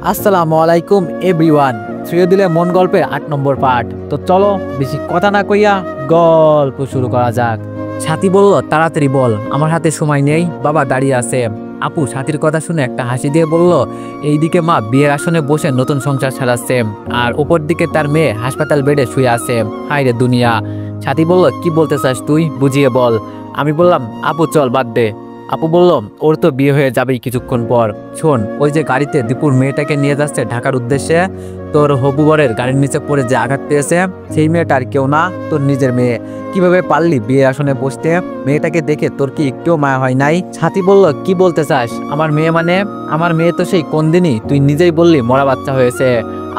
আসসালামু আলাইকুম এভরিওয়ান। শ্রেয় দিলে মন গল্পের ৮ নম্বর পার্ট। তো চলো বেশি কথা না কইয়া গল্প শুরু করা যাক। সাথী বলল, তাড়াতাড়ি বল, আমার হাতে সময় নেই, বাবা দাঁড়িয়ে আছে। আপু সাথীর কথা শুনে একটা হাসি দিয়ে বলল, এইদিকে মা বিয়ের আসনে বসে নতুন সংসার সাজাচ্ছে, আর ওপর দিকে তার মেয়ে হাসপাতাল বেডে শুয়ে আছে। হায় রে দুনিয়া। সাথী বলল, কি বলতে চাস তুই, বুঝিয়ে বল। আমি বললাম, আপু চল বাদ দে। আপু বলল, ওর তো বিয়ে হয়ে যাবেই কিছুক্ষণ পর। শোন, ওই যে গাড়িতে দীপুর মেয়েটাকে নিয়ে যাচ্ছে ঢাকার উদ্দেশ্যে, তোর হবু বরের গাড়ির নিচে পড়ে যে আঘাত পেয়েছে, সেই মেয়েটা আর কেউ না, তোর নিজের মেয়ে। কিভাবে পারলি বিয়ের আসনে বসতে? মেয়েটাকে দেখে তোর কি একটুও মায়া হয় নাই? ছাতি বলল, কি বলতে চাস? আমার মেয়ে মানে? আমার মেয়ে তো সেই কোন দিনই তুই নিজেই বললি মরা বাচ্চা হয়েছে।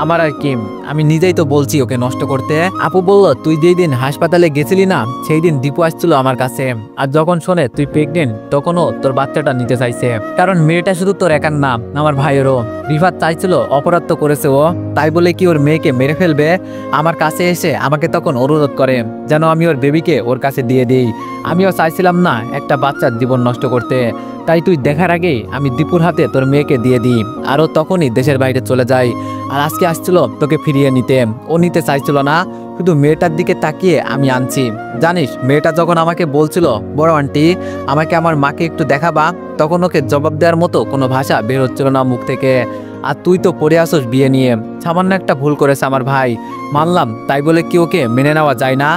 আমার আর কি, আমি নিজেই তো বলছি ওকে নষ্ট করতে। আপু বলল, তুই যেই দিন হাসপাতালে গেছিলি না, সেই দিন দীপু আসছিল আমার কাছে, আর যখন শোনে তুই প্রেগনেন্ট তখনও তোর বাচ্চাটা নিতে চাইছে। কারণ মেয়েটা শুধু তোর একার না, আমার ভাইয়েরও। রিফাত চাইছিল, অপরাধ তো করেছে ও, তাই বলে কি ওর মেয়েকে মেরে ফেলবে? আমার কাছে এসে আমাকে তখন অনুরোধ করে যেন আমি ওর বেবিকে ওর কাছে দিয়ে দিই। আমিও চাইছিলাম না একটা বাচ্চার জীবন নষ্ট করতে, তাই তুই দেখার আগেই আমি দীপুর হাতে তোর মেয়েকে দিয়ে দিই, আরও তখনই দেশের বাইরে চলে যাই। আর আজকে আসছিল তোকে ফিরিয়ে নিতে। ও নিতে চাইছিল না, শুধু মেয়েটার দিকে তাকিয়ে আমি আনছি। জানিস, মেয়েটা যখন আমাকে বলছিল, বড় আন্টি আমাকে আমার মাকে একটু দেখাবা, তখন ওকে জবাব দেওয়ার মতো কোনো ভাষা বের হচ্ছিল না মুখ থেকে। আর তুই তো পড়ে আসোস বিয়ে নিয়ে। সামান্য একটা ভুল করেছে আমার ভাই, মানলাম, তাই বলে কি ওকে মেনে নেওয়া যায় না?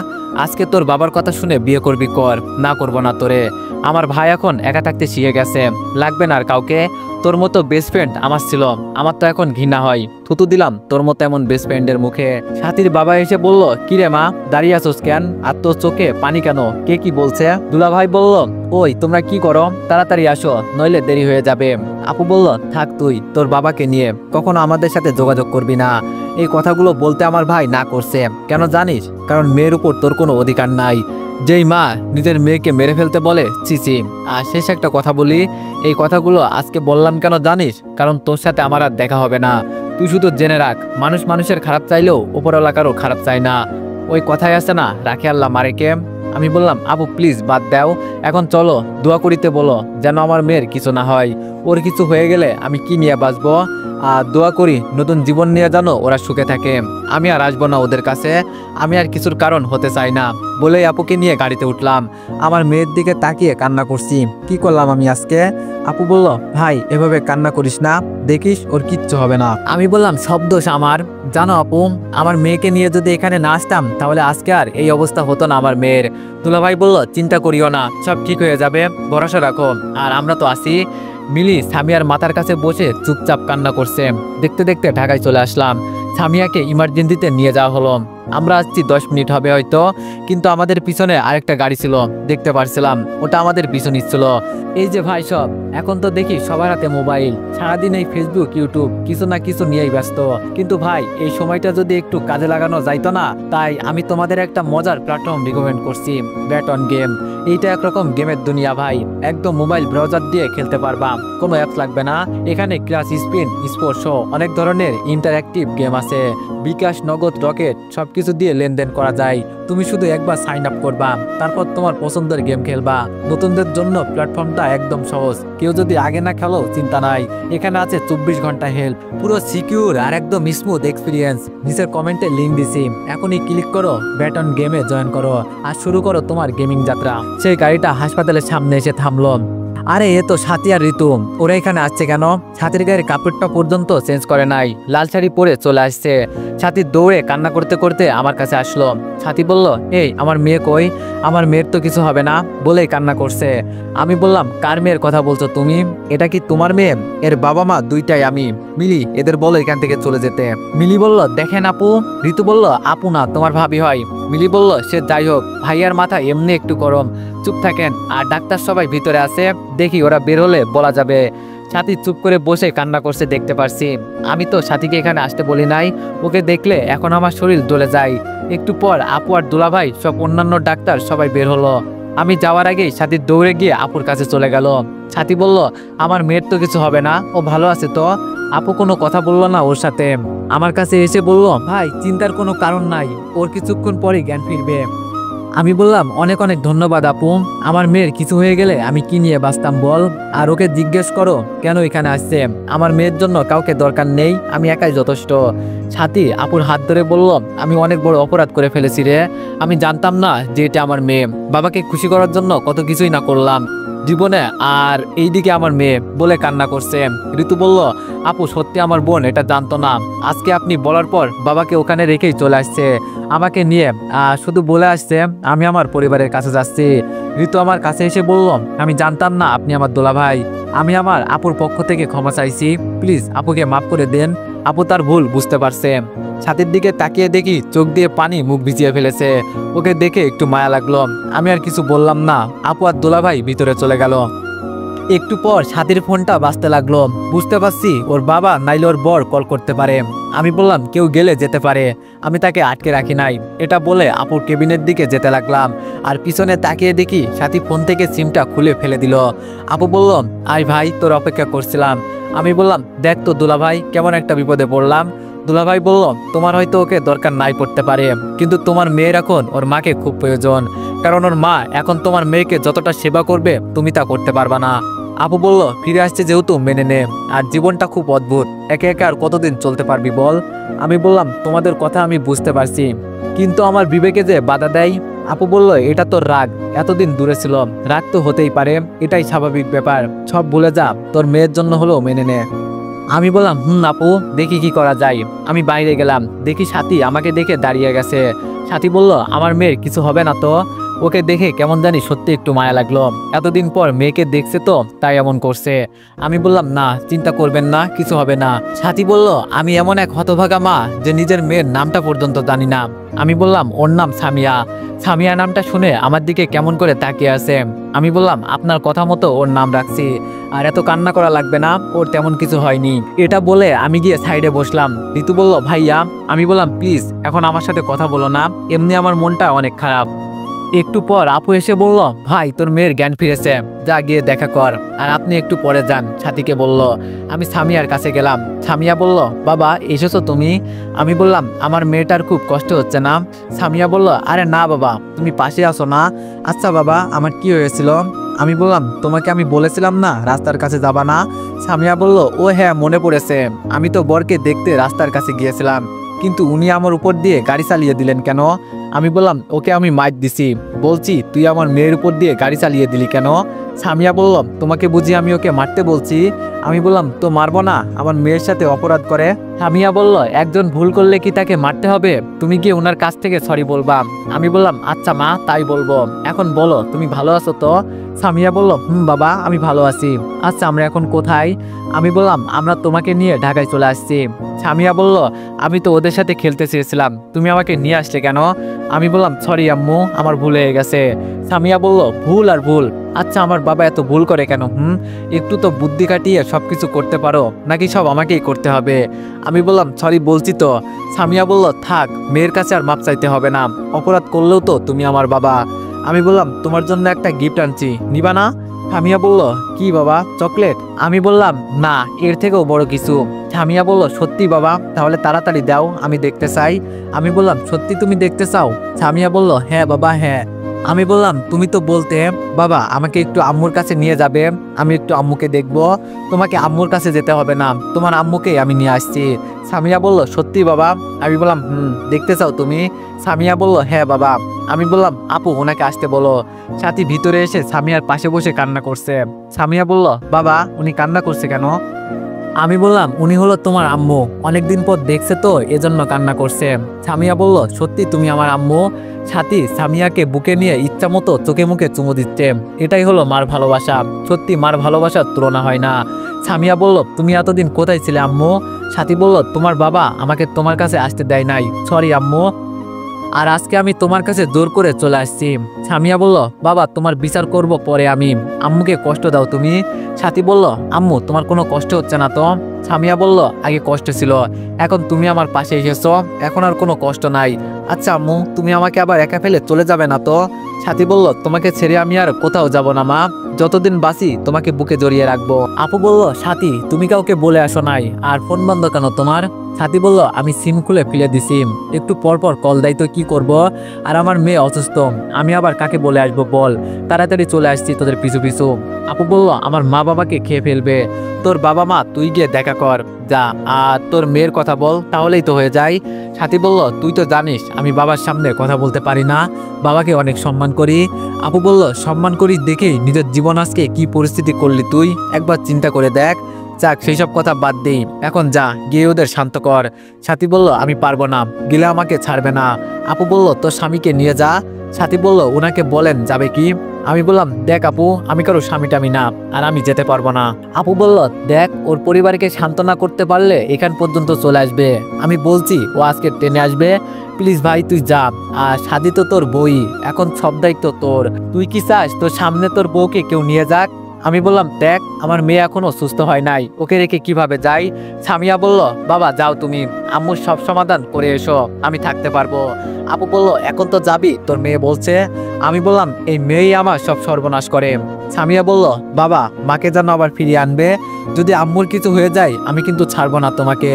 আজকে তোর বাবার কথা শুনে বিয়ে করবি কর, না করবো না তোরে। আমার ভাই এখন একা থাকতে শিখে গেছে, লাগবে না আর কাউকে। তোর মতো বেস্ট ফ্রেন্ড আমার ছিল, আমার তো এখন ঘৃণা হয়। থুতু দিলাম তোর মতো এমন বেস্ট ফ্রেন্ডের মুখে। সাথীর বাবা এসে বলল, কিরে মা, দাঁড়িয়ে আছোস কেন? আর তোর চোখে পানি কেন? কে কি বলছে? দুলা ভাই বলল, ওই তোমরা কি করো, তাড়াতাড়ি আসো, নইলে দেরি হয়ে যাবে। আপু বলল, থাক তুই তোর বাবাকে নিয়ে কখনো আমাদের সাথে যোগাযোগ করবি না। এই কথাগুলো বলতে আমার ভাই না করছে, কেন জানিস? কারণ মেয়ের উপর তোর কোনো অধিকার নাই। যেই মা নিজের মেয়েকে মেরে ফেলতে বলে, চিচি। আর শেষ একটা কথা বলি, এই কথাগুলো আজকে বললাম কেন জানিস? কারণ তোর সাথে আমার আর দেখা হবে না। তুই শুধু জেনে রাখ, মানুষ মানুষের খারাপ চাইলেও উপরওয়ালা কারো খারাপ চায় না। ওই কথাই আছে না, রাখে আল্লাহ মারেকে। আমি বললাম, আপু প্লিজ বাদ দাও, এখন চলো দোয়া করিতে বলো যেন আমার মেয়ের কিছু না হয়। ওর কিছু হয়ে গেলে আমি কি নিয়ে বাঁচবো? আর দোয়া করি নতুন জীবন নিয়ে জানো ওরা সুখে থাকে। আমি আর আসবো না ওদের কাছে, আমি আর কিছুর কারণ হতে চাই না। বলেই আপুকে নিয়ে গাড়িতে উঠলাম। আমার মেয়ের দিকে তাকিয়ে কান্না করছি। কি করলাম আমি আজকে? আপু বলল, ভাই এভাবে কান্না করিস না, দেখিস ওর কিচ্ছু হবে না। আমি বললাম, সব দোষ আমার। জানো আপু, আমার মেয়েকে নিয়ে যদি এখানে না আসতাম, তাহলে আজকে আর এই অবস্থা হতো না আমার মেয়ের। দুলাভাই বলল, চিন্তা করিও না, সব ঠিক হয়ে যাবে, ভরসা রাখো। আর আমরা তো আসি। মিলি সামিয়ার মাথার কাছে বসে চুপচাপ কান্না করছে। দেখতে দেখতে ঢাকায় চলে আসলাম। সামিয়াকে ইমার্জেন্সিতে নিয়ে যাওয়া হলো। আমরা আসছি 10 মিনিট হবে হয়তো, কিন্তু আমাদের পিছনে আরেকটা গাড়ি ছিল, দেখতে পারছিলাম ওটা আমাদের পিছনে ছিল। এই যে ভাই, সব এখন তো দেখি সবার হাতে মোবাইল, সারাদিন এই ফেসবুক ইউটিউব কিছু না কিছু নিয়েই ব্যস্ত। কিন্তু ভাই, এই সময়টা যদি একটু কাজে লাগানো যাইতো না, তাই আমি তোমাদের একটা মজার প্ল্যাটফর্ম রিকমেন্ড করছি, ব্যাট অন গেম। এইটা একরকম গেমের দুনিয়া ভাই, একদম মোবাইল ব্রাউজার দিয়ে খেলতে পারবা, কোনো অ্যাপস লাগবে না। এখানে ক্লাস, স্পিন, স্পোর্টস সহ অনেক ধরনের ইন্টারঅ্যাক্টিভ গেম আছে। বিকাশ, নগদ, রকেট সবকিছু দিয়ে লেনদেন করা যায়। তুমি শুধু একবার সাইন আপ করবা, তারপর তোমার পছন্দের গেম খেলবা। নতুনদের জন্য প্ল্যাটফর্মটা একদম সহজ, কেউ যদি আগে না খেলো চিন্তা নাই। এখানে আছে 24 ঘন্টা হেল্প, পুরো সিকিউর আর একদম স্মুথ এক্সপিরিয়েন্স। নিচের কমেন্টে লিঙ্ক দিছি, এখনই ক্লিক করো, ব্যাট অন গেমে জয়েন করো, আর শুরু করো তোমার গেমিং যাত্রা। সেই গাড়িটা হাসপাতালের সামনে এসে থামলো। আরে এ তো সাথী আর ঋতু, ওরা এখানে আসছে কেন? ছাতির গায়ের কাপড়টা পর্যন্ত চেঞ্জ করে নাই, লাল শাড়ি পরে চলে আসছে। ছাতি দৌড়ে কান্না করতে করতে আমার কাছে আসলো। ছাতি বলল, এই আমার মেয়ে কই? আমার মেয়ের তো কিছু হবে না বলেই কান্না করছে। আমি বললাম, কার মেয়ের কথা বলছো তুমি? এটা কি তোমার মেয়ে? এর বাবা মা দুইটাই আমি। মিলি, এদের বলো এখান থেকে চলে যেতে। মিলি বলল, দেখেন আপু। ঋতু বলল, আপু না, তোমার ভাবি হয়। মিলি বলল, সে যাই হোক, ভাইয়ার মাথা এমনি একটু গরম, চুপ থাকেন। আর ডাক্তার সবাই ভিতরে আছে, দেখি ওরা বের হলে বলা যাবে। সাথী চুপ করে বসে কান্না করছে দেখতে পারছি। আমি তো সাথীকে এখানে আসতে বলি নাই, ওকে দেখলে এখন আমার শরীর জ্বলে যায়। একটু পর আপু আর দুলাভাই সব অন্যান্য ডাক্তার সবাই বের হলো। আমি যাওয়ার আগেই সাথী দৌড়ে গিয়ে আপুর কাছে চলে গেল। সাথী বলল, আমার মেয়ের তো কিছু হবে না, ও ভালো আছে তো? আপু কোনো কথা বললো না ওর সাথে। আমার কাছে এসে বলল, ভাই চিন্তার কোনো কারণ নাই, ওর কিছুক্ষণ পরেই জ্ঞান ফিরবে। আমি বললাম অনেক অনেক ধন্যবাদ আপু, আমার মেয়ের কিছু হয়ে গেলে আমি কি নিয়ে বাঁচতাম বল। আর ওকে জিজ্ঞেস করো কেন এখানে আসছে, আমার মেয়ের জন্য কাউকে দরকার নেই, আমি একাই যথেষ্ট। সাথী আপুর হাত ধরে বলল, আমি অনেক বড় অপরাধ করে ফেলেছি রে, আমি জানতাম না যে এটা আমার মেয়ে, বাবাকে খুশি করার জন্য কত কিছুই না করলাম জীবনে, আর এইদিকে আমার মেয়ে বলে কান্না করছে। ঋতু বলল, আপু সত্যি আমার বোন এটা জানতো না, আজকে আপনি বলার পর বাবাকে ওখানে রেখেই চলে আসছে আমাকে নিয়ে, শুধু বলে আসছে আমি আমার পরিবারের কাছে যাচ্ছি। ঋতু আমার কাছে এসে বলল, আমি জানতাম না আপনি আমার দোলাভাই, আমি আমার আপুর পক্ষ থেকে ক্ষমা চাইছি, প্লিজ আপুকে মাফ করে দেন, আপু তার ভুল বুঝতে পারছে। ছাতির দিকে তাকিয়ে দেখি চোখ দিয়ে পানি মুখ ভিজিয়ে ফেলেছে, ওকে দেখে একটু মায়া লাগলো, আমি আর কিছু বললাম না, আপু আর দোলাভাই ভিতরে চলে গেল। একটু পর ছাতির ফোনটা বাজতে লাগলো, বুঝতে পারছি ওর বাবা নাইলে ওর বর কল করতে পারে। আমি বললাম কেউ গেলে যেতে পারে, আমি তাকে আটকে রাখি নাই, এটা বলে আপুর কেবিনের দিকে যেতে লাগলাম, আর পিছনে তাকিয়ে দেখি সাথী ফোন থেকে সিমটা খুলে ফেলে দিল। আপু বলল, আয় ভাই তোর অপেক্ষা করছিলাম। আমি বললাম দেখ তো দুলাভাই কেমন একটা বিপদে পড়লাম। দুলাভাই বলল, তোমার হয়তো ওকে দরকার নাই পড়তে পারে, কিন্তু তোমার মেয়ের এখন ওর মাকে খুব প্রয়োজন, কারণ ওর মা এখন তোমার মেয়েকে যতটা সেবা করবে তুমি তা করতে পারবা না। আপু বলল, ফিরে আসছে যেহেতু মেনে নে, আর জীবনটা খুব অদ্ভুত, একে একে আর কতদিন চলতে পারবি বল। আমি বললাম তোমাদের কথা আমি বুঝতে পারছি, কিন্তু আমার বিবেকে যে বাধা দেয়। আপু বলল, এটা তোর রাগ, এতদিন দূরে ছিল, রাগ তো হতেই পারে, এটাই স্বাভাবিক ব্যাপার, সব ভুলে যা, তোর মেয়ের জন্য হলেও মেনে নে। আমি বললাম আপু দেখি কি করা যায়। আমি বাইরে গেলাম, দেখি সাথী আমাকে দেখে দাঁড়িয়ে গেছে। সাথী বলল, আমার মেয়ের কিছু হবে না তো? ওকে দেখে কেমন জানি সত্যি একটু মায়া লাগলো, এতদিন পর মেয়েকে দেখছে তো তাই এমন করছে। আমি বললাম, না চিন্তা করবেন না, কিছু হবে না। সাথী বলল, আমি এমন এক হতভাগা মা যে নিজের মেয়ের নামটা পর্যন্ত জানি না। আমি বললাম, ওর নাম সামিয়া। সামিয়া নামটা শুনে আমার দিকে কেমন করে তাকিয়ে আছে। আমি বললাম, আপনার কথা মতো ওর নাম রাখছি, আর এত কান্না করা লাগবে না, ওর তেমন কিছু হয়নি। এটা বলে আমি গিয়ে সাইডে বসলাম। ঋতু বলল, ভাইয়া। আমি বললাম, প্লিজ এখন আমার সাথে কথা বলো না, এমনি আমার মনটা অনেক খারাপ। একটু পর আপু এসে বলল, ভাই তোর মেয়ের জ্ঞান ফিরেছে, যা গিয়ে দেখা কর, আর আপনি একটু পরে যান, সাথীকে বলল। আমি সামিয়ার কাছে গেলাম। সামিয়া বলল, বাবা এসেছো তুমি? আমি বললাম, আমার মেয়েটার খুব কষ্ট হচ্ছে না? সামিয়া বলল, আরে না বাবা, তুমি পাশে আসো না। আচ্ছা বাবা, আমার কি হয়েছিল? আমি বললাম, তোমাকে আমি বলেছিলাম না রাস্তার কাছে যাবা না? সামিয়া বলল, ও হ্যাঁ মনে পড়েছে, আমি তো বরকে দেখতে রাস্তার কাছে গিয়েছিলাম, কিন্তু উনি আমার উপর দিয়ে গাড়ি চালিয়ে দিলেন কেন? আমি বললাম, ওকে আমি মাইর দিছি, বলছি তুই আমার মেয়ের উপর দিয়ে গাড়ি চালিয়ে দিলি কেন? সামিয়া বলল, তোমাকে বুঝি আমি ওকে মারতে বলছি? আমি বললাম, তো মারবো না, আমার মেয়ের সাথে অপরাধ করে। সামিয়া বলল, একজন ভুল করলে কি তাকে মারতে হবে? তুমি গিয়ে ওনার কাছ থেকে সরি বলবা। আমি বললাম, আচ্ছা মা তাই বলবো, এখন বলো তুমি ভালো আছো তো? সামিয়া বলল, বাবা আমি ভালো আছি। আচ্ছা আমরা এখন কোথায়? আমি বললাম, আমরা তোমাকে নিয়ে ঢাকায় চলে আসছি। সামিয়া বলল, আমি তো ওদের সাথে খেলতে চেয়েছিলাম, তুমি আমাকে নিয়ে আসলে কেন? আমি বললাম, সরি আম্মু, আমার ভুল হয়ে গেছে। সামিয়া বলল, ভুল আর ভুল, আচ্ছা আমার বাবা এত ভুল করে কেন? একটু তো বুদ্ধি কাটিয়ে সবকিছু করতে পারো, নাকি সব আমাকেই করতে হবে? আমি বললাম, সরি বলছি তো। সামিয়া বলল, থাক, মেয়ের কাছে আর মাপ চাইতে হবে না, অপরাধ করলেও তো তুমি আমার বাবা। আমি বললাম, তোমার জন্য একটা গিফট আনছি, নিবা না? সামিয়া বলল, কি বাবা, চকলেট? আমি বললাম, না এর থেকেও বড় কিছু। সামিয়া বলল, সত্যি বাবা, তাহলে তাড়াতাড়ি দাও, আমি দেখতে চাই। আমি বললাম, সত্যি তুমি দেখতে চাও? সামিয়া বলল, হ্যাঁ বাবা হ্যাঁ। আমি বললাম, তুমি তো বলতে বাবা আমাকে একটু আম্মুর কাছে নিয়ে যাবে, আমি একটু আম্মুকে দেখব। তোমাকে আম্মুর কাছে যেতে হবে না, তোমার আম্মুকেই আমি নিয়ে আসছি। সামিয়া বলল, সত্যি বাবা? আমি বললাম, দেখতে চাও তুমি? সামিয়া বলল, হ্যাঁ বাবা। আমি বললাম, আপু ওনাকে আসতে বলো। সাথী ভিতরে এসে সামিয়ার পাশে বসে কান্না করছে। সামিয়া বলল, বাবা উনি কান্না করছে কেন? আমি বললাম, উনি হলো তোমার আম্মু, অনেকদিন পর দেখছে তো এজন্য কান্না করছে। সামিয়া বলল, সত্যি তুমি আমার আম্মু? সাথী সামিয়াকে বুকে নিয়ে ইচ্ছা মতো চোখে মুখে চুমু দিচ্ছে, এটাই হলো মার ভালোবাসা, সত্যি মার ভালোবাসার তুলনা হয় না। সামিয়া বলল, তুমি এতদিন কোথায় ছিলে আম্মু? সাথী বলল, তোমার বাবা আমাকে তোমার কাছে আসতে দেয় নাই, সরি আম্মু, আর আজকে আমি তোমার কাছে জোর করে চলে আসছি। সামিয়া বলল, বাবা তোমার বিচার করব পরে, আমি আম্মুকে কষ্ট দাও তুমি। সাথী বলল, আম্মু তোমার কোনো কষ্ট হচ্ছে না তো? সামিয়া বলল, আগে কষ্ট ছিল, এখন তুমি আমার পাশে এসেছো, এখন আর কোনো কষ্ট নাই। আচ্ছা আম্মু, তুমি আমাকে আবার একা ফেলে চলে যাবে না তো? সাথী বলল, তোমাকে ছেড়ে আমি আর কোথাও যাব না মা, যতদিন বাঁচি তোমাকে বুকে জড়িয়ে রাখবো। আপু বলল, সাথী তুমি কাউকে বলে আসো নাই, আর ফোন বন্ধ কেন তোমার? সাথী বলল, আমি সিম খুলে ফেলে দিছি, একটু পর পর কল দেয় তো কি করব, আর আমার মেয়ে অসুস্থ, আমি আবার কাকে বলে আসবো বল, তাড়াতাড়ি চলে আসছি তোদের পিছু পিছু। আপু বলল, আমার মা বাবাকে খেয়ে ফেলবে, তোর বাবা মা তুই গিয়ে দেখা কর যা, আর তোর মেয়ের কথা বল, তাহলেই তো হয়ে যায়। সাথী বলল, তুই তো জানিস আমি বাবার সামনে কথা বলতে পারি না, বাবাকে অনেক সম্মান করি। আপু বলল, সম্মান করি দেখেই নিজের জীবন আজকে কি পরিস্থিতি করলি তুই, একবার চিন্তা করে দেখ। যাক সেই সব কথা বাদ দেই, এখন যা গিয়ে ওদের শান্ত কর। সাথী বলল, আমি পারবো না, গেলে আমাকে ছাড়বে না। আপু বলল, তোর স্বামীকে নিয়ে যা। সাথী বলল, ওনাকে বলেন যাবে কি? আমি বললাম, দেখ আপু, আমি কারো স্বামী টামি না, আর আমি যেতে পারবো না। আপু বলল, দেখ ওর পরিবারকে সান্ত্বনা করতে পারলে এখান পর্যন্ত চলে আসবে, আমি বলছি ও আজকে ট্রেনে আসবে, প্লিজ ভাই তুই যা। আর সাদি তো তোর বই, এখন সব দায়িত্ব তোর, তুই কি চাস তোর সামনে তোর বউকে কেউ নিয়ে যাক? আমি বললাম, দেখ আমার মেয়ে এখনো সুস্থ হয় নাই, ওকে রেখে কিভাবে যাই? সামিয়া বলল, বাবা যাও তুমি, আম্মুর সব সমাধান করে এসো, আমি থাকতে পারবো। আপু বলল, এখন তো যাবি, তোর মেয়ে বলছে। আমি বললাম, এই মেয়েই আমার সব সর্বনাশ করে। সামিয়া বলল, বাবা মাকে যেন আবার ফিরিয়ে আনবে, যদি আম্মুর কিছু হয়ে যায় আমি কিন্তু ছাড়বো না তোমাকে।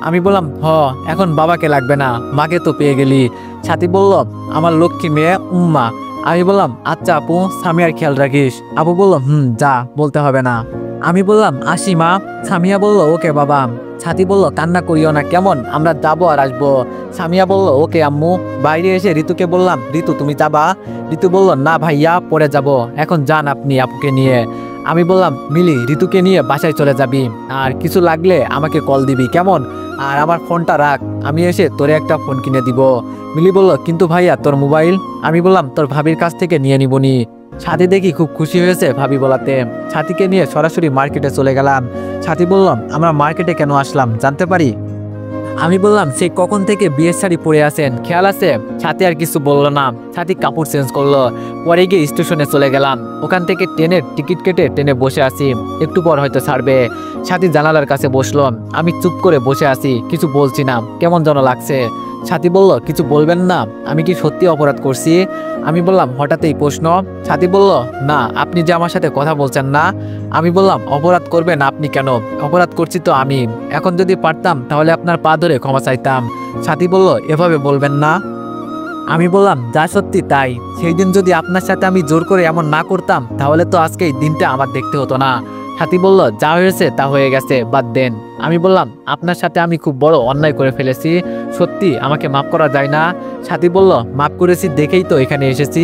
আমি বললাম, এখন বাবাকে লাগবে না, মাকে তো পেয়ে গেলি। সাথী বলল, আমার লক্ষ্মী মেয়ে উম্মা। আমি বললাম, আচ্ছা আপু, সামিয়ার খেয়াল রাখিস। আপু বলল, যা, বলতে হবে না। আমি বললাম, আসি মা। সামিয়া বলল, ওকে বাবা। সাথী বলল, কান্না করিও না কেমন, আমরা যাবো আর আসবো। সামিয়া বলল, ওকে আম্মু। বাইরে এসে ঋতুকে বললাম, ঋতু তুমি যাবা? ঋতু বলল, না ভাইয়া, পরে যাব, এখন যান আপনি আপুকে নিয়ে। আমি বললাম, মিলি ঋতুকে নিয়ে বাসায় চলে যাবি, আর কিছু লাগলে আমাকে কল দিবি কেমন, আর আমার ফোনটা রাখ, আমি এসে তোরে একটা ফোন কিনে দিব। মিলি বলল, কিন্তু ভাইয়া তোর মোবাইল? আমি বললাম, তোর ভাবির কাছ থেকে নিয়ে নিবনি। সাথী দেখি খুব খুশি হয়েছে ভাবি বলাতে, সাথীকে নিয়ে সরাসরি মার্কেটে চলে গেলাম। সাথী বললাম, আমরা মার্কেটে কেন আসলাম জানতে পারি? আমি বললাম, সে কখন থেকে বিয়ের শাড়ি পরে আছেন খেয়াল আছে? সাথী আর কিছু বললো না, সাথী কাপড় চেঞ্জ করলো। পরে গিয়ে স্টেশনে চলে গেলাম, ওখান থেকে ট্রেনের টিকিট কেটে ট্রেনে বসে আছি, একটু পর হয়তো ছাড়বে। সাথী জানালার কাছে বসলো, আমি চুপ করে বসে আছি, কিছু বলছি না, কেমন যেন লাগছে। সাথী বলল, কিছু বলবেন না, আমি কি সত্যি অপরাধ করছি? আমি বললাম, হঠাৎ এই প্রশ্ন? সাথী বলল, না, আপনি যে আমার সাথে কথা বলছেন না। আমি বললাম, অপরাধ করবেন আপনি কেন, অপরাধ করছি তো আমি, এখন যদি পারতাম তাহলে আপনার পা ধরে ক্ষমা চাইতাম। সাথী বলল, এভাবে বলবেন না। আমি বললাম, যা সত্যি তাই, সেই দিন যদি আপনার সাথে আমি জোর করে এমন না করতাম তাহলে তো আজকে এই দিনটা আমার দেখতে হতো না। সাথী বলল, যা হয়েছে তা হয়ে গেছে, বাদ দেন। আমি বললাম, আপনার সাথে আমি খুব বড় অন্যায় করে ফেলেছি, সত্যি আমাকে মাফ করা যায় না? সাথী বলল, মাফ করেছি দেখেই তো এখানে এসেছি।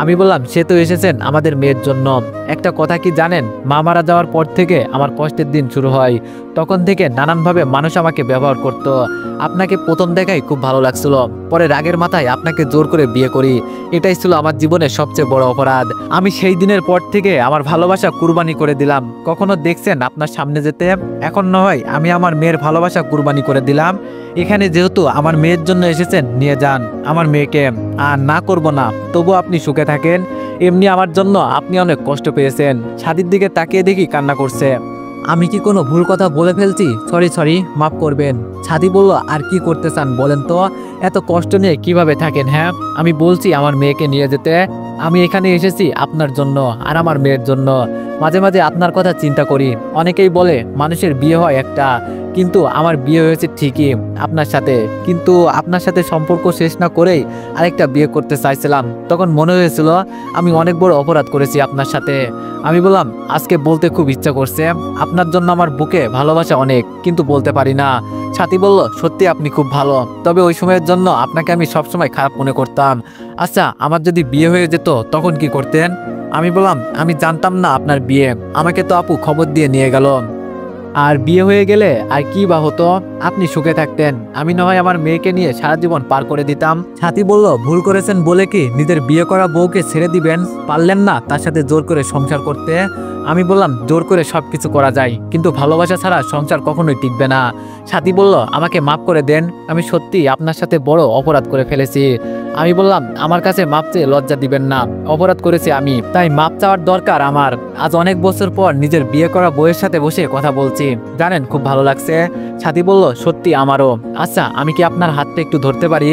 আমি বললাম, সে তো এসেছেন আমাদের মেয়ের জন্য। একটা কথা কি জানেন, মা মারা যাওয়ার পর থেকে আমার কষ্টের দিন শুরু হয়, তখন থেকে নানানভাবে মানুষ আমাকে ব্যবহার করত। আপনাকে প্রথম দেখাই খুব ভালো লাগছিল, পরে রাগের মাথায় আপনাকে জোর করে বিয়ে করি, এটাই ছিল আমার জীবনের সবচেয়ে বড় অপরাধ। আমি সেই দিনের পর থেকে আমার ভালোবাসা কুরবানি করে দিলাম, কখনো দেখছেন আপনার সামনে যেতে? এখন নয়, আমি আমার মেয়ের ভালোবাসা কুরবানি করে দিলাম। এখানে যেহেতু আমার মেয়ের জন্য এসেছেন, নিয়ে যান আমার মেয়েকে, আর না করব না, তবু আপনি সুখে থাকেন। এমনি আমার জন্য আপনি অনেক কষ্ট পেয়েছেন। সাদির দিকে তাকিয়ে দেখি কান্না করছে। আমি কি কোনো ভুল কথা বলে ফেলছি? সরি, মাফ করবেন। সাদি বলল, আর কি করতে চান বলেন তো, এত কষ্ট নিয়ে কিভাবে থাকেন? হ্যাঁ, আমি বলছি আমার মেয়েকে নিয়ে যেতে, আমি এখানে এসেছি আপনার জন্য আর আমার মেয়ের জন্য। মাঝে মাঝে আপনার কথা চিন্তা করি, অনেকেই বলে মানুষের বিয়ে হয় একটা, কিন্তু আমার বিয়ে হয়েছে ঠিকই আপনার সাথে, কিন্তু আপনার সাথে সম্পর্ক শেষ না করেই আরেকটা বিয়ে করতে চাইছিলাম, তখন মনে হয়েছিল আমি অনেক বড় অপরাধ করেছি আপনার সাথে। আমি বললাম, আজকে বলতে খুব ইচ্ছা করছে, আপনার জন্য আমার বুকে ভালোবাসা অনেক, কিন্তু বলতে পারি না। সাথী বলল, সত্যি আপনি খুব ভালো, তবে ওই সময়ের জন্য আপনাকে আমি সবসময় খারাপ মনে করতাম। আচ্ছা, আমার যদি বিয়ে হয়ে যেত তখন কি করতেন? আমি বললাম, আমি জানতাম না আপনার বিয়ে, আমাকে তো আপু খবর দিয়ে নিয়ে গেল। আর বিয়ে হয়ে গেলে আর কি বা হতো, আপনি সুখে থাকতেন, আমি না হয় আমার মেয়েকে নিয়ে সারা জীবন পার করে দিতাম। সাথী বলল, ভুল করেছেন বলে কি নিজের বিয়ে করা বউকে ছেড়ে দিবেন? পারলেন না তার সাথে জোর করে সংসার করতে? আমি বললাম, জোর করে সবকিছু করা যায়, কিন্তু ভালোবাসা ছাড়া সংসার কখনোই টিকবে না। সাথী বলল, আমাকে মাফ করে দেন, আমি সত্যি আপনার সাথে বড় অপরাধ করে ফেলেছি। আমি বললাম, আমার কাছে মাপ চেয়ে লজ্জা দিবেন না, অপরাধ করেছি আমি, তাই মাপ চাওয়ার দরকার আমার। আজ অনেক বছর পর নিজের বিয়ে করা বউয়ের সাথে বসে কথা বলছি, পেরেছি, জানেন খুব ভালো লাগছে। সাথী বলল, সত্যি আমারও। আচ্ছা, আমি কি আপনার হাতটা একটু ধরতে পারি?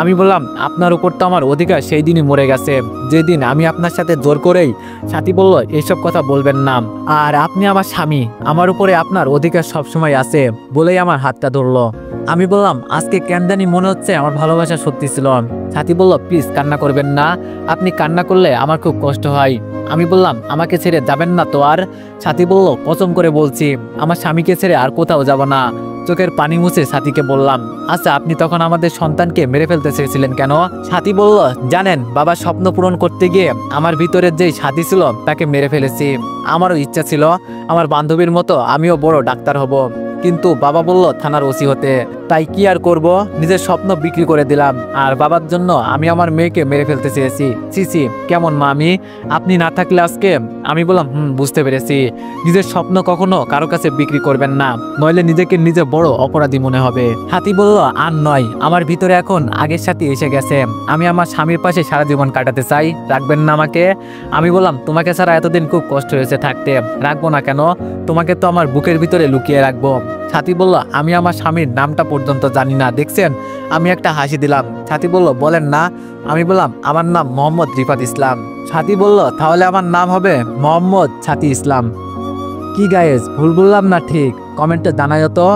আমি বললাম, আপনার উপর তো আমার অধিকার সেই দিনই মরে গেছে, যেদিন আমি আপনার সাথে জোর করেই। সাথী বলল, এইসব কথা বলবেন না, আর আপনি আমার স্বামী, আমার উপরে আপনার অধিকার সবসময় আছে, বলেই আমার হাতটা ধরলো। আমি বললাম, আজকে কেন জানি মনে হচ্ছে আমার ভালোবাসা সত্যি ছিল। সাথী বলল, প্লিজ কান্না করবেন না, আপনি কান্না করলে আমার খুব কষ্ট হয়। আমি বললাম, আমাকে ছেড়ে যাবেন না তো আর? সাথী বলল, কসম করে বলছি, আমার স্বামীকে ছেড়ে আর কোথাও যাব না। চোখের পানি মুছে সাথীকে বললাম, আচ্ছা আপনি তখন আমাদের সন্তানকে মেরে ফেলতে চেয়েছিলেন কেন? সাথী বলল, জানেন বাবার স্বপ্ন পূরণ করতে গিয়ে আমার ভিতরের যেই সাথী ছিল তাকে মেরে ফেলেছি। আমারও ইচ্ছা ছিল আমার বান্ধবীর মতো আমিও বড় ডাক্তার হব, কিন্তু বাবা বলল থানার ওসি হতে। তাই কি আর করব, নিজের স্বপ্ন বিক্রি করে দিলাম, আর বাবার জন্য আমি আমার মেয়েকে মেরে ফেলতে চেয়েছি। সিসি, কেমন মা আমি? আপনি না থাকলে আজকে। আমি বললাম, বুঝতে পেরেছি। নিজের স্বপ্ন কখনো কারো কাছে বিক্রি করবেন না, নইলে নিজেকে নিজে বড় অপরাধী মনে হবে। হাতি বলল, আর নয়, আমার ভিতরে এখন আগের সাথে এসে গেছে, আমি আমার স্বামীর পাশে সারা জীবন কাটাতে চাই, রাখবেন না আমাকে? আমি বললাম, তোমাকে ছাড়া এতদিন খুব কষ্ট হয়েছে থাকতে, রাখবো না কেন? তোমাকে তো আমার বুকের ভিতরে লুকিয়ে রাখবো। সাথী বলল, আমি আমার স্বামীর নামটা পর্যন্ত জানি না, দেখছেন? আমি একটা হাসি দিলাম। সাথী বলল, বলেন না। আমি বললাম, আমার নাম মোহাম্মদ রিফাত ইসলাম। সাথী বলল, তাহলে আমার নাম হবে মোহাম্মদ সাথী ইসলাম। কি গাইজ, ভুল বললাম না ঠিক? কমেন্টে জানাও তো।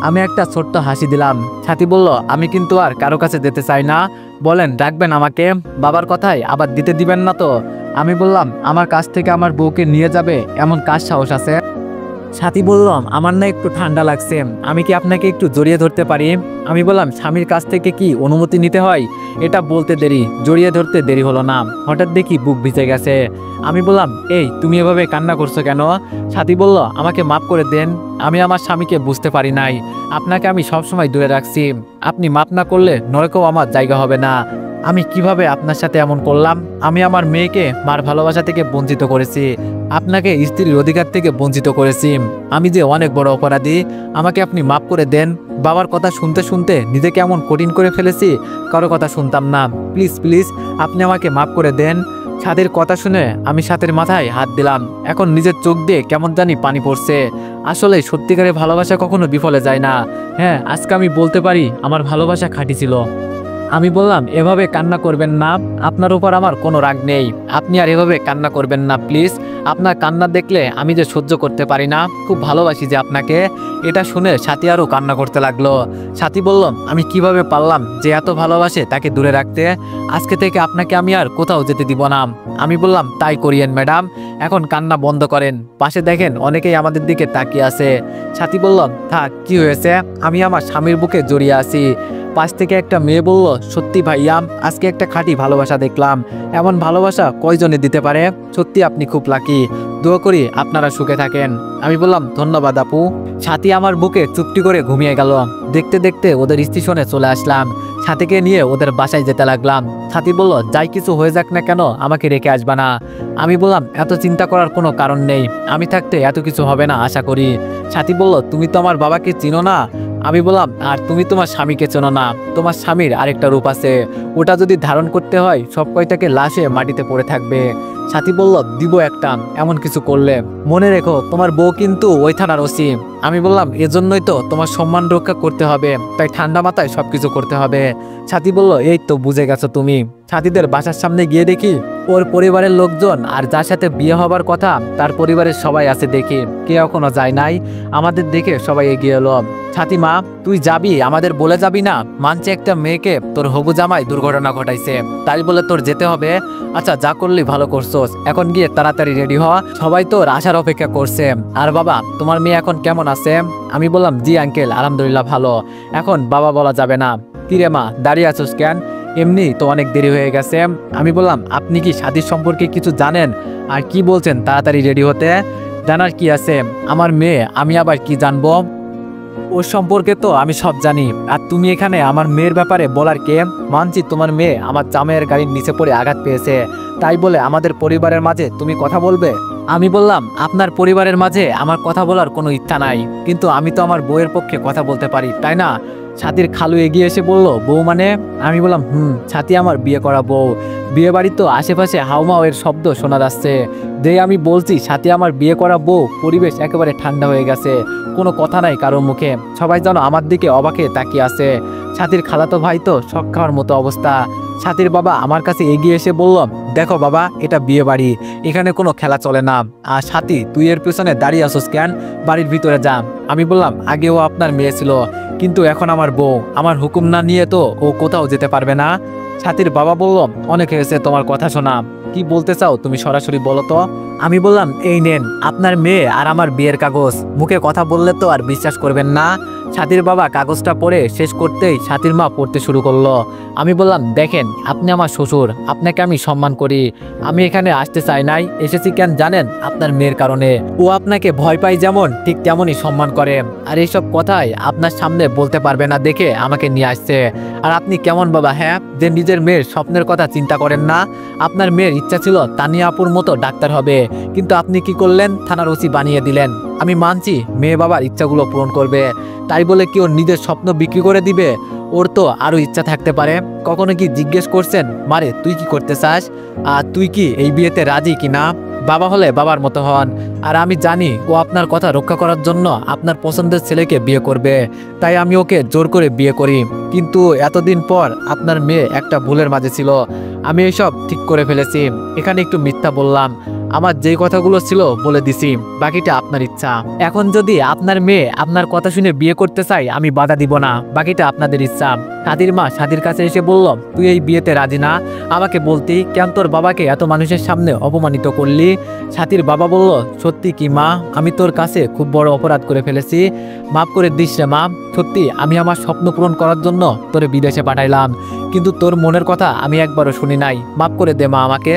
আমি একটা ছোট্ট হাসি দিলাম। সাথী বলল, আমি কিন্তু আর কারো কাছে যেতে চাই না, বলেন রাখবেন আমাকে? বাবার কথায় আবার দিতে দিবেন না তো? আমি বললাম, আমার কাছ থেকে আমার বউকে নিয়ে যাবে এমন কার সাহস আছে? সাথী বললাম, আমার না একটু ঠান্ডা লাগছে, আমি কি আপনাকে একটু জড়িয়ে ধরতে পারি? আমি বললাম, স্বামীর কাছ থেকে কি অনুমতি নিতে হয়? এটা বলতে দেরি, জড়িয়ে ধরতে দেরি হলো না, হঠাৎ দেখি বুক ভিজে গেছে। আমি বললাম, এই তুমি এভাবে কান্না করছো কেন? সাথী বলল, আমাকে মাফ করে দেন, আমি আমার স্বামীকে বুঝতে পারি নাই, আপনাকে আমি সবসময় দূরে রাখছি, আপনি মাফ না করলে নরকেও আমার জায়গা হবে না। আমি কিভাবে আপনার সাথে এমন করলাম? আমি আমার মেয়েকে মার ভালোবাসা থেকে বঞ্চিত করেছি, আপনাকে স্ত্রীর অধিকার থেকে বঞ্চিত করেছি, আমি যে অনেক বড় অপরাধী, আমাকে আপনি মাফ করে দেন। বাবার কথা শুনতে শুনতে নিজেকে এমন কঠিন করে ফেলেছি, কারো কথা শুনতাম না, প্লিজ প্লিজ আপনি আমাকে মাফ করে দেন। সাথীর কথা শুনে আমি সাথীর মাথায় হাত দিলাম, এখন নিজের চোখ দিয়ে কেমন জানি পানি পড়ছে। আসলে সত্যিকারের ভালোবাসা কখনো বিফলে যায় না। হ্যাঁ, আজকে আমি বলতে পারি আমার ভালোবাসা খাঁটি ছিল। আমি বললাম, এভাবে কান্না করবেন না, আপনার উপর আমার কোনো রাগ নেই, আপনি আর এভাবে কান্না করবেন না প্লিজ। আপনার কান্না দেখলে আমি যে সহ্য করতে পারি না, খুব ভালোবাসি যে আপনাকে। এটা শুনে সাথী আরও কান্না করতে লাগলো। সাথী বলল, আমি কিভাবে পারলাম যে এত ভালোবাসে তাকে দূরে রাখতে? আজকে থেকে আপনাকে আমি আর কোথাও যেতে দিব না। আমি বললাম, তাই করিয়েন ম্যাডাম, এখন কান্না বন্ধ করেন, পাশে দেখেন অনেকেই আমাদের দিকে তাকিয়ে আছে। সাথী বলল, থাক, কি হয়েছে, আমি আমার স্বামীর বুকে জড়িয়ে আছি। পাশ থেকে একটা মেয়ে বলল, সত্যি ভাইয়া, আজকে একটা খাঁটি ভালোবাসা দেখলাম, এমন ভালোবাসা কয়জনে দিতে পারে? সত্যি আপনি খুব লাকি, দোয়া করি আপনারা সুখে থাকেন। আমি বললাম, ধন্যবাদ আপু। সাথী আমার বুকে চুপটি করে ঘুমিয়ে গেল। দেখতে দেখতে ওদের স্টেশনে চলে আসলাম, সাথীকে নিয়ে ওদের বাসায় যেতে লাগলাম। সাথী বলল, যাই কিছু হয়ে যাক না কেন আমাকে রেখে আসবা না। আমি বললাম, এত চিন্তা করার কোনো কারণ নেই, আমি থাকতে এত কিছু হবে না আশা করি। সাথী বলল, তুমি তো আমার বাবাকে চিনো না। আমি বললাম, আর তুমি তোমার স্বামীকে চেনো না, তোমার স্বামীর আরেকটা রূপ আছে, ওটা যদি ধারণ করতে হয় সব কয়টাকে লাশে মাটিতে পড়ে থাকবে। সাথী বলল, দিব একটা, এমন কিছু করলে মনে রেখো তোমার বউ কিন্তু ওই থানার ওসি। আমি বললাম, এজন্যই তো তোমার সম্মান রক্ষা করতে হবে, তাই ঠান্ডা মাথায় সবকিছু করতে হবে। সাথী বলল, এই তো বুঝে গেছো তুমি। সাথীদের বাসার সামনে গিয়ে দেখি ওর পরিবারের লোকজন আর যার সাথে বিয়ে হবার কথা তার পরিবারের সবাই আছে, দেখি কে এখনো যায় নাই। আমাদের দেখে সবাই এগিয়ে এলো। সাথী, মা তুই যাবি, আমাদের বলে যাবি না? মানছে একটা মেয়েকে তোর হবু জামাই দুর্ঘটনা ঘটাইছে, তাই বলে তোর যেতে হবে? আচ্ছা, যা করলি ভালো করছোস, এখন গিয়ে তাড়াতাড়ি রেডি হ, সবাই তোর আসার অপেক্ষা করছে। আর বাবা, তোমার মেয়ে এখন কেমন আছে? আমি বললাম, জি আঙ্কেল, আলহামদুলিল্লাহ ভালো। এখন বাবা বলা যাবে না। কিরে মা, দাঁড়িয়ে আছোস কেন? এমনি তো অনেক দেরি হয়ে গেছে। আমি বললাম, আপনি কি সাথীর সম্পর্কে কিছু জানেন? আর কি বলছেন তাড়াতাড়ি রেডি হতে? জানার কি আছে, আমার মেয়ে, আমি আবার কি জানবো? ওর সম্পর্কে তো আমি সব জানি, আর তুমি এখানে আমার মেয়ের ব্যাপারে বলার কে? মানছি তোমার মেয়ে আমার জামাইয়ের গাড়ির নিচে পড়ে আঘাত পেয়েছে, তাই বলে আমাদের পরিবারের মাঝে তুমি কথা বলবে? আমি বললাম, আপনার পরিবারের মাঝে আমার কথা বলার কোনো ইচ্ছা নাই, কিন্তু আমি তো আমার বউয়ের পক্ষে কথা বলতে পারি, তাই না? সাথীর খালু এগিয়ে এসে বলল, বউ মানে? আমি বললাম, সাথী আমার বিয়ে করা বউ, বিয়ে বাড়ি তো আশেপাশে হাউমাউয়ের শব্দ শোনা যাচ্ছে। যেই আমি বলছি সাথে আমার বিয়ে করা বউ, পরিবেশ একেবারে ঠান্ডা হয়ে গেছে। কোনো কথা নাই কারোর মুখে, সবাই যেন আমার দিকে অবাকে তাকিয়ে আছে। সাথীর খালাতো ভাই তো শক খাওয়ার মতো অবস্থা। সাথীর বাবা আমার কাছে এগিয়ে এসে বলল, দেখো বাবা, এটা বিয়ে বাড়ি, এখানে কোনো খেলা চলে না। আর সাথী, তুই এর পিছনে দাঁড়িয়ে আসোস কেন? বাড়ির ভিতরে যা। আমি বললাম, আগেও আপনার মেয়ে ছিল, কিন্তু এখন আমার বউ, আমার হুকুম না নিয়ে তো ও কোথাও যেতে পারবে না। সাথীর বাবা বলল, অনেক হয়েছে তোমার কথা শোনা, কি বলতে চাও তুমি সরাসরি বলো তো। আমি বললাম, এই নেন আপনার মেয়ে আর আমার বিয়ের কাগজ, মুখে কথা বললে তো আর বিশ্বাস করবেন না। সাথীর বাবা কাগজটা পড়ে শেষ করতেই সাথীর মা পড়তে শুরু করলো। আমি বললাম, দেখেন আপনি আমার শ্বশুর, আপনাকে আমি সম্মান করি। আমি এখানে আসতে চাই নাই, এসেছি কেন জানেন? আপনার মেয়ের কারণে। ও আপনাকে ভয় পায় যেমন, ঠিক তেমনই সম্মান করে। আর এইসব কথাই আপনার সামনে বলতে পারবে না দেখে আমাকে নিয়ে আসছে। আর আপনি কেমন বাবা, হ্যাঁ, যে নিজের মেয়ের স্বপ্নের কথা চিন্তা করেন না? আপনার মেয়ের ইচ্ছা ছিল তানিয়া আপুর মতো ডাক্তার হবে, কিন্তু আপনি কি করলেন? থানার ওসি বানিয়ে দিলেন। আমি মানছি মেয়ে বাবার ইচ্ছাগুলো পূরণ করবে, তাই বলে কি ওর নিজের স্বপ্ন বিক্রি করে দিবে? ওর তো আরো ইচ্ছা থাকতে পারে। কখনো কি জিজ্ঞেস করছেন, মারে তুই কি করতে চাস, আর তুই কি এই বিয়েতে রাজি কিনা? বাবা হলে বাবার মতো হন। আর আমি জানি ও আপনার কথা রক্ষা করার জন্য আপনার পছন্দের ছেলেকে বিয়ে করবে, তাই আমি ওকে জোর করে বিয়ে করি। কিন্তু এতদিন পর আপনার মেয়ে একটা ভুলের মাঝে ছিল, আমি এইসব ঠিক করে ফেলেছি। এখানে একটু মিথ্যা বললাম, আমার যেই কথাগুলো ছিল বলে দিছি, বাকিটা আপনার ইচ্ছা। এখন যদি আপনার মেয়ে আপনার কথা শুনে বিয়ে করতে চাই, আমি বাধা দিব না, বাকিটা আপনাদের ইচ্ছা। সাথীর মা সাথীর কাছে এসে বলল, তুই এই বিয়েতে রাজি না? আমাকে বলতি কেন তোর বাবাকে এত মানুষের সামনে অপমানিত করলি? সাথীর বাবা বলল, সত্যি কি মা, আমি তোর কাছে খুব বড় অপরাধ করে ফেলেছি, মাফ করে দিস রে মা। সত্যি আমি আমার স্বপ্ন পূরণ করার জন্য তোরে বিদেশে পাঠাইলাম, কিন্তু তোর মনের কথা আমি একবারও শুনি নাই, মাফ করে দে মা আমাকে।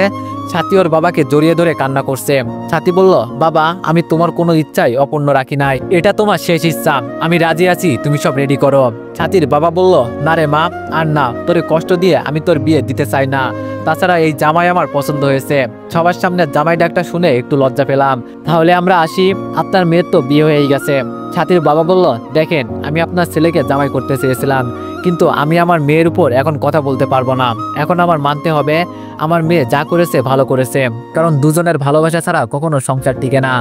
সাথী ওর বাবাকে জড়িয়ে ধরে কান্না করছে। সাথী বলল, বাবা, আমি তোমার কোনো ইচ্ছাই অপূর্ণ রাখি নাই, এটা তোমার শেষ ইচ্ছা, আমি রাজি আছি, তুমি সব রেডি করো। সাথীর বাবা বলল, না রে মা, আর না, তোরে কষ্ট দিয়ে আমি তোর বিয়ে দিতে চাই না। তাছাড়া এই জামাই আমার পছন্দ হয়েছে। সবার সামনে জামাই ডাকটা শুনে একটু লজ্জা পেলাম। তাহলে আমরা আসি, আপনার মেয়ের তো বিয়ে হয়ে গেছে। সাথীর বাবা বলল, দেখেন আমি আপনার ছেলেকে জামাই করতে চেয়েছিলাম, কিন্তু আমি আমার মেয়ের উপর এখন কথা বলতে পারবো না। এখন আমার মানতে হবে আমার মেয়ে যা করেছে ভালো করেছে, কারণ দুজনের ভালোবাসা ছাড়া কখনো সংসার টিকে না।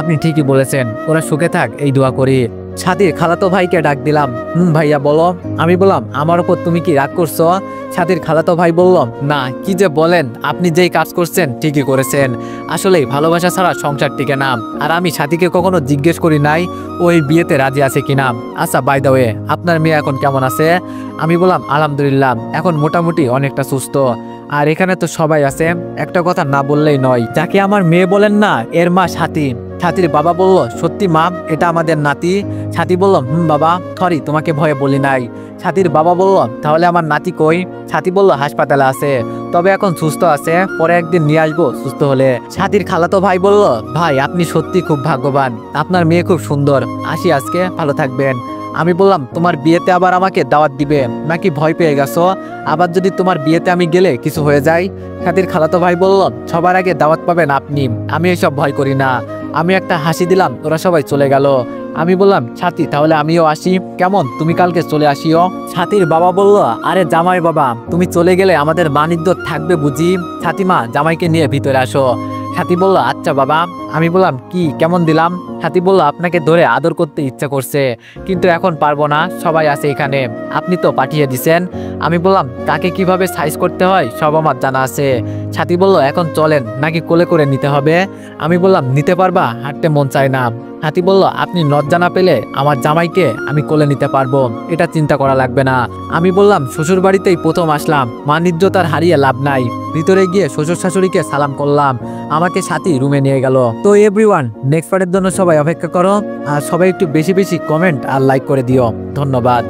আপনি ঠিকই বলেছেন, ওরা সুখে থাক এই দোয়া করি। সাথীর খালাতো ভাইকে ডাক দিলাম। ভাইয়া বলো। আমি বললাম, আমার উপর তুমি কি রাগ করছো? সাথীর খালাতো ভাই বলল, না, কি যে বলেন, আপনি যেই কাজ করছেন ঠিকই করেছেন। আসলেই ভালোবাসা ছাড়া সংসার টিকে না। আর আমি সাথীকে কখনো জিজ্ঞেস করি নাই ওই বিয়েতে রাজি আছে কিনা। আচ্ছা, বাই দ্য ওয়ে, আপনার মেয়ে এখন কেমন আছে? আমি বললাম, আলহামদুলিল্লাহ, এখন মোটামুটি অনেকটা সুস্থ। আর এখানে তো সবাই আছে, একটা কথা না বললেই নয়, যাকে আমার মেয়ে বলেন না, এর মা সাথী। সাথীর বাবা বলল, সত্যি মা, এটা আমাদের নাতি? সাথী বলল, বাবা, সরি, তোমাকে ভয়ে বলি নাই। সাথীর বাবা বলল, তাহলে আমার নাতি কই? সাথী বলল, হাসপাতালে আছে, তবে এখন সুস্থ আছে, পরে একদিন নিয়ে আসবো সুস্থ হলে। সাথীর খালাতো ভাই বলল, ভাই আপনি সত্যি খুব ভাগ্যবান, আপনার মেয়ে খুব সুন্দর, আসি আজকে, ভালো থাকবেন। আমি বললাম, তোমার বিয়েতে আবার আমাকে দাওয়াত দিবে নাকি ভয় পেয়ে গেছো? আবার যদি তোমার বিয়েতে আমি গেলে কিছু হয়ে যায়? সাথীর খালাতো ভাই বলল, সবার আগে দাওয়াত পাবেন আপনি, আমি এসব ভয় করি না। আমি একটা হাসি দিলাম, ওরা সবাই চলে গেল। আমি বললাম, সাথী তাহলে আমিও আসি, কেমন, তুমি কালকে চলে আসিও। সাথীর বাবা বলল, আরে জামাই বাবা, তুমি চলে গেলে আমাদের বাণিজ্য থাকবে বুঝি? সাথীমা, জামাইকে নিয়ে ভিতরে আসো। সাথী বলল, আচ্ছা বাবা। আমি বললাম, কি কেমন দিলাম? সাথী বলল, আপনাকে ধরে আদর করতে ইচ্ছা করছে, কিন্তু এখন পারবো না, সবাই আছে এখানে, আপনি তো পাঠিয়ে দিছেন। আমি বললাম, তাকে কিভাবে সাইজ করতে হয় সব আমার জানা আছে। সাথী বলল, এখন চলেন নাকি কোলে করে নিতে হবে? আমি বললাম, নিতে পারবা, হাঁটতে মন চায় না। সাথী বলল, আপনি লজ্জা না পেলে আমার জামাইকে আমি কোলে নিতে পারবো, এটা চিন্তা করা লাগবে না। আমি বললাম, শ্বশুর বাড়িতেই প্রথম আসলাম, মানিজ্যতার হারিয়ে লাভ নাই। ভিতরে গিয়ে শ্বশুর শাশুড়িকে সালাম করলাম, আমাকে সাথী রুমে নিয়ে গেল। তো এভরিওয়ান, নেক্সট পার্টের জন্য সবাই অপেক্ষা করো, আর সবাই একটু বেশি বেশি কমেন্ট আর লাইক করে দিও। ধন্যবাদ।